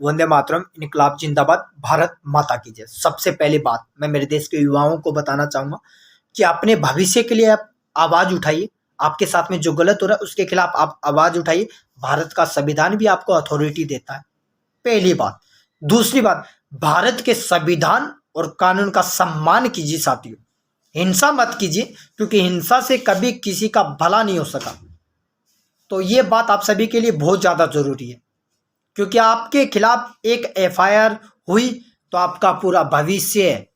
वंदे मातरम, इनकलाब जिंदाबाद, भारत माता की जय। सबसे पहली बात मैं मेरे देश के युवाओं को बताना चाहूंगा कि अपने भविष्य के लिए आप आवाज उठाइए। आपके साथ में जो गलत हो रहा है उसके खिलाफ आप आवाज उठाइए। भारत का संविधान भी आपको अथॉरिटी देता है, पहली बात। दूसरी बात, भारत के संविधान और कानून का सम्मान कीजिए साथियों। हिंसा मत कीजिए, क्योंकि हिंसा से कभी किसी का भला नहीं हो सका। तो ये बात आप सभी के लिए बहुत ज्यादा जरूरी है, क्योंकि आपके खिलाफ एक एफआईआर हुई तो आपका पूरा भविष्य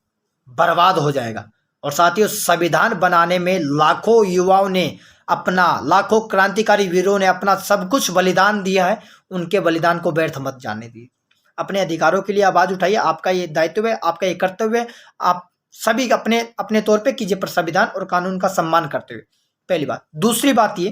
बर्बाद हो जाएगा। और साथियों, संविधान बनाने में लाखों युवाओं ने अपना, लाखों क्रांतिकारी वीरों ने अपना सब कुछ बलिदान दिया है। उनके बलिदान को व्यर्थ मत जाने दिए। अपने अधिकारों के लिए आवाज उठाइए। आपका ये दायित्व है, आपका ये कर्तव्य है। आप सभी अपने अपने तौर पे कीजिए, पर संविधान और कानून का सम्मान करते हुए, पहली बात। दूसरी बात ये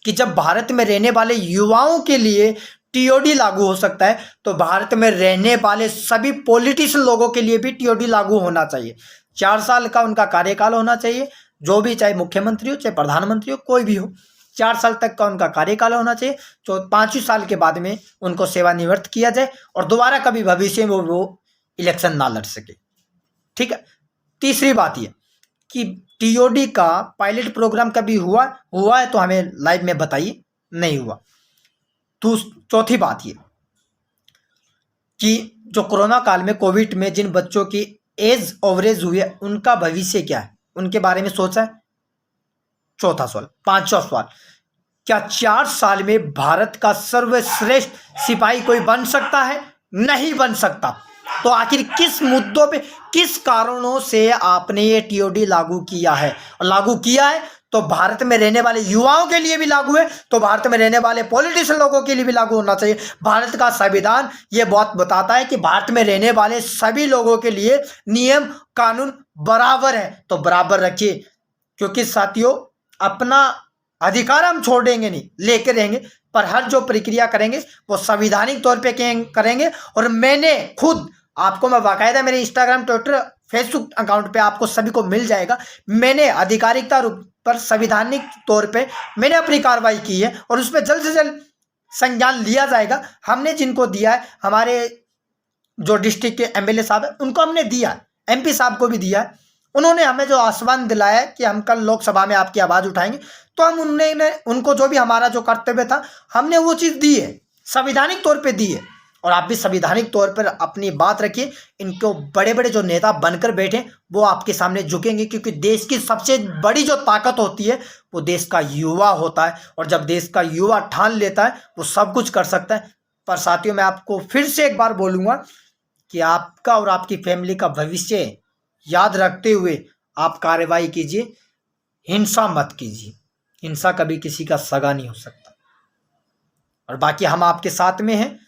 कि जब भारत में रहने वाले युवाओं के लिए टीओडी लागू हो सकता है, तो भारत में रहने वाले सभी पॉलिटिशियन लोगों के लिए भी टीओडी लागू होना चाहिए। 4 साल का उनका कार्यकाल होना चाहिए, जो भी, चाहे मुख्यमंत्री हो, चाहे प्रधानमंत्री हो, कोई भी हो, 4 साल तक का उनका कार्यकाल होना चाहिए। तो 5 साल के बाद में उनको सेवानिवृत्त किया जाए और दोबारा कभी भविष्य में वो इलेक्शन ना लड़ सके। ठीक है। तीसरी बात ये कि टीओडी का पायलट प्रोग्राम कभी हुआ है तो हमें लाइव में बताइए, नहीं हुआ। चौथी बात ये कि जो कोरोना काल में, कोविड में जिन बच्चों की एज ओवरेज हुई है, उनका भविष्य क्या है, उनके बारे में सोचा है? चौथा सवाल। पांचवा सवाल, क्या 4 साल में भारत का सर्वश्रेष्ठ सिपाही कोई बन सकता है? नहीं बन सकता। तो आखिर किस मुद्दों पे, किस कारणों से आपने ये टीओडी लागू किया है? और लागू किया है तो भारत में रहने वाले युवाओं के लिए भी लागू है, तो भारत में रहने वाले पॉलिटिशियन लोगों के लिए भी लागू होना चाहिए। भारत का संविधान ये बात बताता है कि भारत में रहने वाले सभी लोगों के लिए नियम कानून बराबर है, तो बराबर रखिए। क्योंकि साथियों, अपना अधिकार हम छोड़ देंगे नहीं, लेके रहेंगे, पर हर जो प्रक्रिया करेंगे वो संवैधानिक तौर पे करेंगे। और मैंने खुद आपको, मैं बाकायदा मेरे इंस्टाग्राम, ट्विटर, फेसबुक अकाउंट पे आपको सभी को मिल जाएगा, मैंने आधिकारिकता रूप पर संवैधानिक तौर पे मैंने अपनी कार्रवाई की है और उस पर जल्द से जल्द संज्ञान लिया जाएगा। हमने जिनको दिया है, हमारे जो डिस्ट्रिक्ट के एमएलए साहब है उनको हमने दिया है, एमपी साहब को भी दिया है। उन्होंने हमें जो आश्वासन दिलाया है कि हम कल लोकसभा में आपकी आवाज उठाएंगे, तो हम उनको जो भी हमारा जो कर्तव्य था, हमने वो चीज दी है, संवैधानिक तौर पे दी है। और आप भी संवैधानिक तौर पर अपनी बात रखिए। इनको बड़े बड़े जो नेता बनकर बैठे वो आपके सामने झुकेंगे, क्योंकि देश की सबसे बड़ी जो ताकत होती है वो देश का युवा होता है। और जब देश का युवा ठान लेता है वो सब कुछ कर सकता है। पर साथियों, मैं आपको फिर से एक बार बोलूंगा कि आपका और आपकी फैमिली का भविष्य याद रखते हुए आप कार्रवाई कीजिए, हिंसा मत कीजिए। हिंसा कभी किसी का सगा नहीं हो सकता। और बाकी हम आपके साथ में हैं,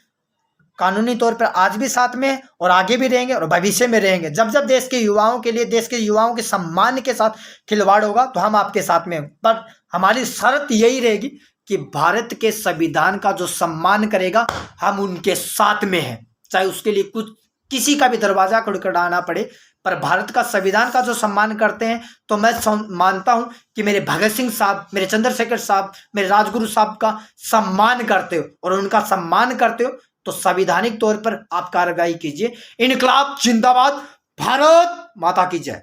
कानूनी तौर पर आज भी साथ में हैं और आगे भी रहेंगे और भविष्य में रहेंगे। जब जब देश के युवाओं के लिए, देश के युवाओं के सम्मान के साथ खिलवाड़ होगा तो हम आपके साथ में हैं। पर हमारी शर्त यही रहेगी कि भारत के संविधान का जो सम्मान करेगा, हम उनके साथ में हैं, चाहे उसके लिए कुछ किसी का भी दरवाजा खड़खड़ाना पड़े। पर भारत का संविधान का जो सम्मान करते हैं, तो मैं मानता हूं कि मेरे भगत सिंह साहब, मेरे चंद्रशेखर साहब, मेरे राजगुरु साहब का सम्मान करते हो, और उनका सम्मान करते हो तो संवैधानिक तौर पर आप कार्रवाई कीजिए। इनकलाब जिंदाबाद, भारत माता की जय।